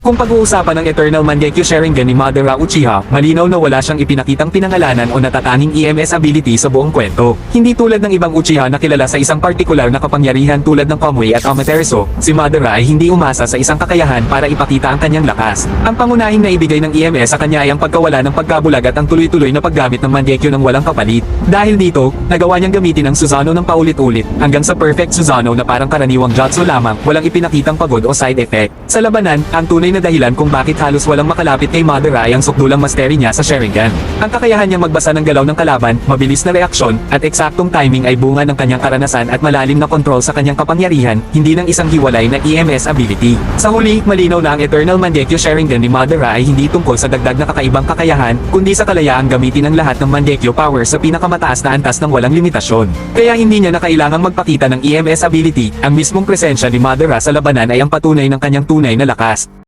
Kung pag-uusapan ng Eternal Mangekyo Sharingan ni Madara Uchiha, malinaw na wala siyang ipinakitang pinangalanan o natatanging EMS ability sa buong kwento. Hindi tulad ng ibang Uchiha na kilala sa isang partikular na kapangyarihan tulad ng Kamui at Amaterasu, si Madara ay hindi umasa sa isang kakayahan para ipakita ang kanyang lakas. Ang pangunahing naibigay ng EMS sa kanya ay ang pagkawala ng pagkabulag at ang tuloy-tuloy na paggamit ng Mangekyo ng walang kapalit. Dahil dito, nagawa niyang gamitin ang Susanoo ng paulit-ulit, hanggang sa perfect Susanoo na parang karaniwang jutsu lamang, walang ipinakitang pagod o side effect. Sa labanan, ang tunay na dahilan kung bakit halos walang makalapit kay Madara ay ang sukdulang mastery niya sa Sharingan. Ang kakayahan niya magbasa ng galaw ng kalaban, mabilis na reaksyon, at eksaktong timing ay bunga ng kanyang karanasan at malalim na kontrol sa kanyang kapangyarihan, hindi ng isang hiwalay na EMS ability. Sa huli, malinaw na ang Eternal Mangekyo Sharingan ni Madara ay hindi tungkol sa dagdag na kakaibang kakayahan, kundi sa kalayaang gamitin ang lahat ng Mangekyo power sa pinakamataas na antas ng walang limitasyon. Kaya hindi niya na kailangang magpakita ng EMS ability, ang mismong presensya ni Madara sa labanan ay ang patunay ng kanyang tunay na lakas.